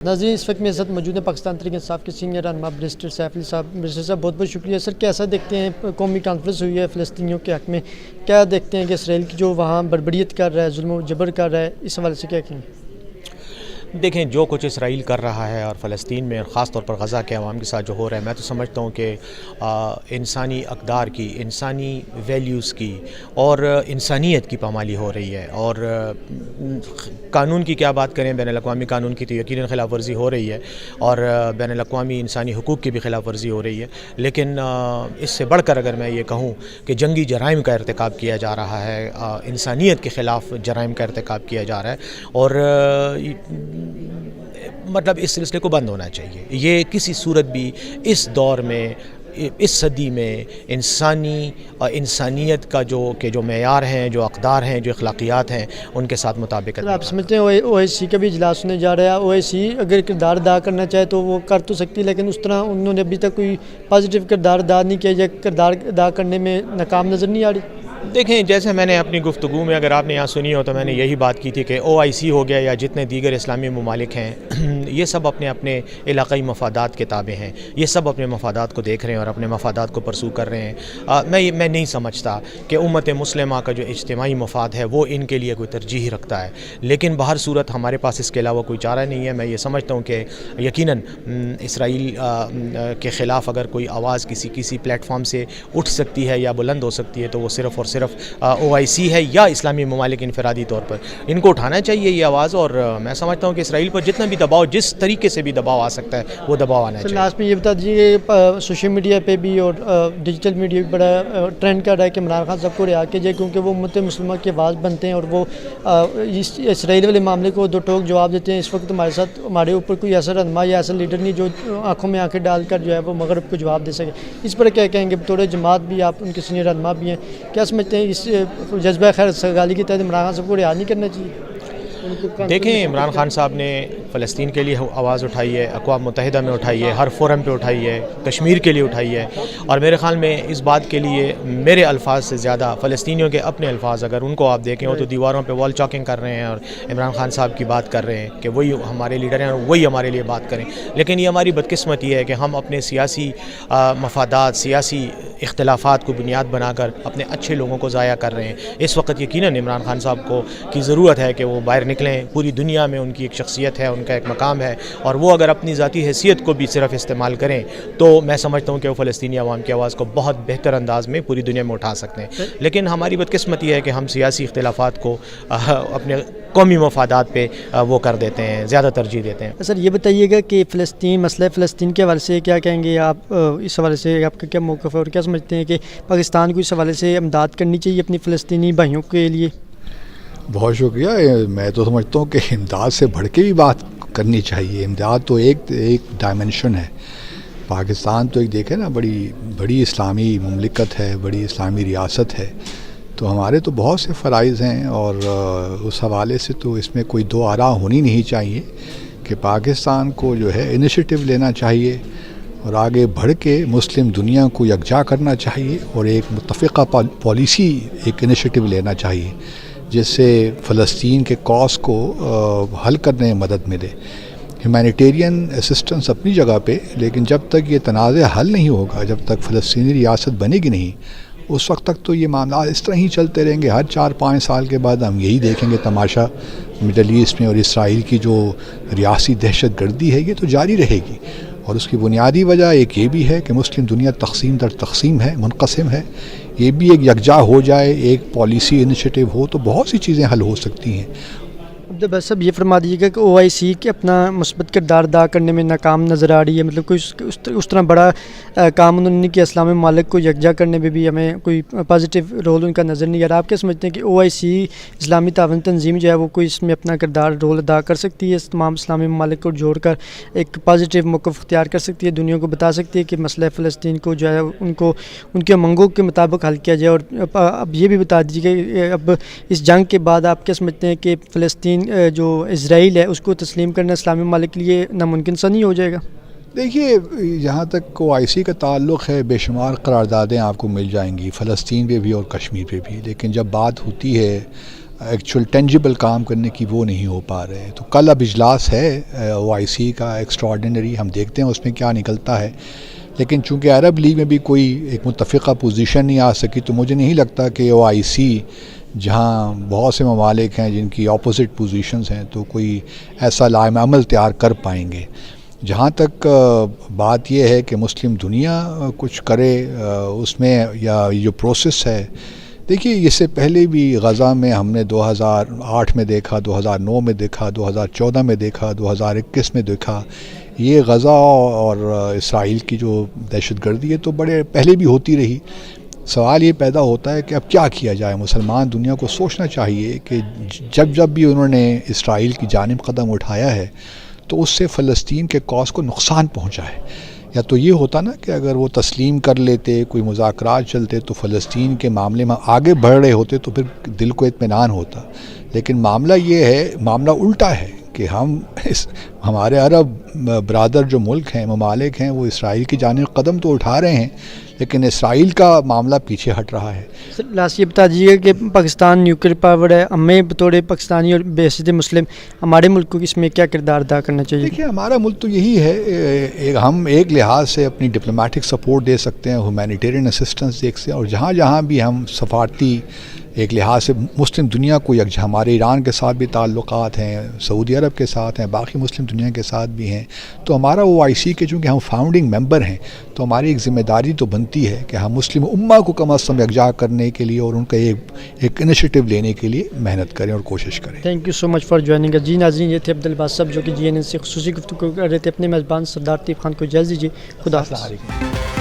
ناظرین اس وقت میرے ساتھ موجود ہیں پاکستان تحریک انصاف کے سینئر رہنما بیرسٹر سیف علی صاحب۔ بیرسٹر صاحب بہت بہت شکریہ سر۔ کیسا دیکھتے ہیں قومی کانفرنس ہوئی ہے فلسطینیوں کے حق میں، کیا دیکھتے ہیں کہ اسرائیل کی جو وہاں بربریت کر رہا ہے، ظلم و جبر کر رہا ہے، اس حوالے سے کیا کہیں؟ دیکھیں جو کچھ اسرائیل کر رہا ہے اور فلسطین میں خاص طور پر غزہ کے عوام کے ساتھ جو ہو رہا ہے، میں تو سمجھتا ہوں کہ انسانی اقدار کی، انسانی ویلیوز کی اور انسانیت کی پامالی ہو رہی ہے۔ اور قانون کی کیا بات کریں، بین الاقوامی قانون کی تو یقیناً خلاف ورزی ہو رہی ہے اور بین الاقوامی انسانی حقوق کی بھی خلاف ورزی ہو رہی ہے، لیکن اس سے بڑھ کر اگر میں یہ کہوں کہ جنگی جرائم کا ارتکاب کیا جا رہا ہے، انسانیت کے خلاف جرائم کا ارتکاب کیا جا رہا ہے، اور مطلب اس سلسلے کو بند ہونا چاہیے۔ یہ کسی صورت بھی اس دور میں، اس صدی میں انسانیت کا جو معیار ہیں، جو اقدار ہیں، جو اخلاقیات ہیں، ان کے ساتھ مطابقت۔ آپ سمجھتے ہیں او اے سی کا بھی اجلاس ہونے جا رہا ہے، او اے سی اگر کردار ادا کرنا چاہے تو وہ کر تو سکتی، لیکن اس طرح انہوں نے ابھی تک کوئی پازیٹیو کردار ادا نہیں کیا، یا کردار ادا کرنے میں ناکام نظر نہیں آ رہی؟ دیکھیں جیسے میں نے اپنی گفتگو میں، اگر آپ نے یہاں سنی ہو تو میں نے یہی بات کی تھی کہ او آئی سی ہو گیا یا جتنے دیگر اسلامی ممالک ہیں، یہ سب اپنے اپنے علاقائی مفادات کے تابع ہیں، یہ سب اپنے مفادات کو دیکھ رہے ہیں اور اپنے مفادات کو پرسو کر رہے ہیں۔ میں نہیں سمجھتا کہ امت مسلمہ کا جو اجتماعی مفاد ہے وہ ان کے لیے کوئی ترجیح رکھتا ہے، لیکن بہر صورت ہمارے پاس اس کے علاوہ کوئی چارہ نہیں ہے۔ میں یہ سمجھتا ہوں کہ یقیناً اسرائیل کے خلاف اگر کوئی آواز کسی پلیٹ فارم سے اٹھ سکتی ہے یا بلند ہو سکتی ہے تو وہ صرف اور صرف او آئی سی ہے یا اسلامی ممالک انفرادی طور پر۔ ان کو اٹھانا چاہیے یہ آواز، اور میں سمجھتا ہوں کہ اسرائیل پر جتنا بھی دباؤ، جس طریقے سے بھی دباؤ آ سکتا ہے وہ دباؤ آنا چاہیے۔ لاسٹ میں یہ بتا دیجیے کہ سوشل میڈیا پہ بھی اور ڈیجیٹل میڈیا بھی بڑا ٹرینڈ کر رہا ہے کہ عمران خان صاحب کو رہا کیا جائے، کیونکہ وہ امت مسلمہ کی آواز بنتے ہیں اور وہ اس اسرائیل والے معاملے کو دو ٹوک جواب دیتے ہیں۔ اس وقت ہمارے اوپر کوئی ایسا رہنما یا ایسا لیڈر نہیں جو آنکھوں میں آنکھیں ڈال کر جو ہے وہ مغرب کو جواب دے سکے۔ اس پر کیا کہیں گے؟ بطور جماعت بھی آپ ان کے سینئر رہنما بھی ہیں، کیا سمجھتے ہیں اس جذبہ خیر سگالی کے تحت عمران خان صاحب کو رہا نہیں کرنا چاہیے؟ دیکھیں عمران خان صاحب نے فلسطین کے لیے آواز اٹھائی ہے، اقوام متحدہ میں اٹھائی ہے، ہر فورم پہ اٹھائی ہے، کشمیر کے لیے اٹھائی ہے، اور میرے خیال میں اس بات کے لیے میرے الفاظ سے زیادہ فلسطینیوں کے اپنے الفاظ اگر ان کو آپ دیکھیں ہو تو دیواروں پہ وال چاکنگ کر رہے ہیں اور عمران خان صاحب کی بات کر رہے ہیں کہ وہی ہمارے لیڈر ہیں اور وہی ہمارے لیے بات کریں۔ لیکن یہ ہماری بدقسمتی ہے کہ ہم اپنے سیاسی مفادات، سیاسی اختلافات کو بنیاد بنا کر اپنے اچھے لوگوں کو ضائع کر رہے ہیں۔ اس وقت یقیناً عمران خان صاحب کو کی ضرورت ہے کہ وہ باہر نکلیں، پوری دنیا میں ان کی ایک شخصیت ہے، ان کا ایک مقام ہے، اور وہ اگر اپنی ذاتی حیثیت کو بھی صرف استعمال کریں تو میں سمجھتا ہوں کہ وہ فلسطینی عوام کی آواز کو بہت بہتر انداز میں پوری دنیا میں اٹھا سکتے ہیں۔ لیکن ہماری بدقسمتی ہے کہ ہم سیاسی اختلافات کو اپنے قومی مفادات پہ وہ کر دیتے ہیں، زیادہ ترجیح دیتے ہیں۔ سر یہ بتائیے گا کہ مسئلہ فلسطین کے حوالے سے کیا کہیں گے آپ؟ اس حوالے سے آپ کا کیا موقف ہے اور کیا سمجھتے ہیں کہ پاکستان کو اس حوالے سے امداد کرنی چاہیے اپنی فلسطینی بھائیوں کے لیے؟ بہت شکریہ۔ میں تو سمجھتا ہوں کہ امداد سے بڑھ کے بھی بات کرنی چاہیے۔ امداد تو ایک ڈائمنشن ہے۔ پاکستان تو ایک دیکھیں نا، بڑی اسلامی مملکت ہے، بڑی اسلامی ریاست ہے، تو ہمارے تو بہت سے فرائض ہیں، اور اس حوالے سے تو اس میں کوئی دو آراء ہونی نہیں چاہیے کہ پاکستان کو جو ہے انیشیٹو لینا چاہیے اور آگے بڑھ کے مسلم دنیا کو یکجا کرنا چاہیے اور ایک متفقہ پالیسی، ایک انیشیٹو لینا چاہیے جس سے فلسطین کے کاز کو حل کرنے میں مدد ملے۔ ہیومینیٹیرین اسسٹنس اپنی جگہ پہ، لیکن جب تک یہ تنازع حل نہیں ہوگا، جب تک فلسطینی ریاست بنے گی نہیں، اس وقت تک تو یہ معاملات اس طرح ہی چلتے رہیں گے۔ ہر 4-5 سال کے بعد ہم یہی دیکھیں گے تماشا مڈل ایسٹ میں، اور اسرائیل کی جو ریاسی دہشت گردی ہے یہ تو جاری رہے گی، اور اس کی بنیادی وجہ ایک یہ بھی ہے کہ مسلم دنیا تقسیم در تقسیم ہے، منقسم ہے۔ یہ بھی ایک یکجا ہو جائے، ایک پالیسی انیشیٹو ہو تو بہت سی چیزیں حل ہو سکتی ہیں۔ بس اب یہ فرما دیجیے گا کہ او آئی سی کے اپنا مثبت کردار ادا کرنے میں ناکام نظر آ رہی ہے، مطلب کوئی اس طرح بڑا کام انہوں نے کیا اسلامی ممالک کو یکجا کرنے میں بھی ہمیں کوئی پازیٹیو رول ان کا نظر نہیں آ رہا۔ آپ کیا سمجھتے ہیں کہ او آئی سی اسلامی تعاون تنظیم جو ہے وہ کوئی اس میں اپنا کردار رول ادا کر سکتی ہے، اس تمام اسلامی ممالک کو جوڑ کر ایک پازیٹیو موقف اختیار کر سکتی ہے، دنیا کو بتا سکتی ہے کہ مسئلہ فلسطین کو جو ہے ان کے منگوں کے مطابق حل کیا جائے؟ اور اب یہ بھی بتا دیجیے کہ اب اس جنگ کے بعد آپ کیا سمجھتے ہیں کہ فلسطین جو اسرائیل ہے اس کو تسلیم کرنا اسلامی ممالک کے لیے ناممکن سا نہیں ہو جائے گا؟ دیکھیے، جہاں تک او آئی سی کا تعلق ہے، بے شمار قراردادیں آپ کو مل جائیں گی، فلسطین پہ بھی اور کشمیر پہ بھی، لیکن جب بات ہوتی ہے ایکچوئل ٹینجیبل کام کرنے کی وہ نہیں ہو پا رہے. تو کل اب اجلاس ہے OIC کا ایکسٹراڈنری, ہم دیکھتے ہیں اس میں کیا نکلتا ہے. لیکن چونکہ عرب لیگ میں بھی کوئی ایک متفقہ پوزیشن نہیں آ سکی, تو مجھے نہیں لگتا کہ OIC جہاں بہت سے ممالک ہیں جن کی اپوزٹ پوزیشنز ہیں, تو کوئی ایسا لائحہ عمل تیار کر پائیں گے. جہاں تک بات یہ ہے کہ مسلم دنیا کچھ کرے اس میں, یا یہ جو پروسیس ہے, دیکھیے اس سے پہلے بھی غزہ میں ہم نے 2008 میں دیکھا, 2009 میں دیکھا, 2014 میں دیکھا, 2021 میں دیکھا. یہ غزہ اور اسرائیل کی جو دہشت گردی ہے تو بڑے پہلے بھی ہوتی رہی. سوال یہ پیدا ہوتا ہے کہ اب کیا کیا جائے. مسلمان دنیا کو سوچنا چاہیے کہ جب بھی انہوں نے اسرائیل کی جانب قدم اٹھایا ہے تو اس سے فلسطین کے کاز کو نقصان پہنچا ہے. یا تو یہ ہوتا نا کہ اگر وہ تسلیم کر لیتے, کوئی مذاکرات چلتے, تو فلسطین کے معاملے میں آگے بڑھ رہے ہوتے تو پھر دل کو اطمینان ہوتا. لیکن معاملہ یہ ہے, معاملہ الٹا ہے کہ ہمارے عرب برادر جو ملک ہیں, ممالک ہیں, وہ اسرائیل کی جانب قدم تو اٹھا رہے ہیں, لیکن اسرائیل کا معاملہ پیچھے ہٹ رہا ہے. لاسٹ یہ بتا دیجیے کہ پاکستان نیوکلیئر پاور ہے, ہمیں بطور پاکستانی اور بحیثیت مسلم ہمارے ملک کو اس میں کیا کردار ادا کرنا چاہیے؟ دیکھیے ہمارا ملک تو یہی ہے, ہم ایک لحاظ سے اپنی ڈپلومیٹک سپورٹ دے سکتے ہیں, ہیومینیٹیرین اسسٹنس دیکھ سکتے ہیں, اور جہاں بھی ہم سفارتی ایک لحاظ سے مسلم دنیا کو یکجا, ہمارے ایران کے ساتھ بھی تعلقات ہیں, سعودی عرب کے ساتھ ہیں, باقی مسلم دنیا کے ساتھ بھی ہیں. تو ہمارا OIC کے چونکہ ہم فاؤنڈنگ ممبر ہیں, تو ہماری ایک ذمہ داری تو بنتی ہے کہ ہم مسلم امہ کو کم از کم یکجا کرنے کے لیے اور ان کا ایک انیشیٹو لینے کے لیے محنت کریں اور کوشش کریں. Thank you so much for joining. جی ناظرین, یہ تھے عبدالباسط صاحب جو کہ GNN سے خصوصی گفتگو کر رہے تھے. اپنے میزبان سردار طیب خان کو اجازت دیجیے. خدا حافظ.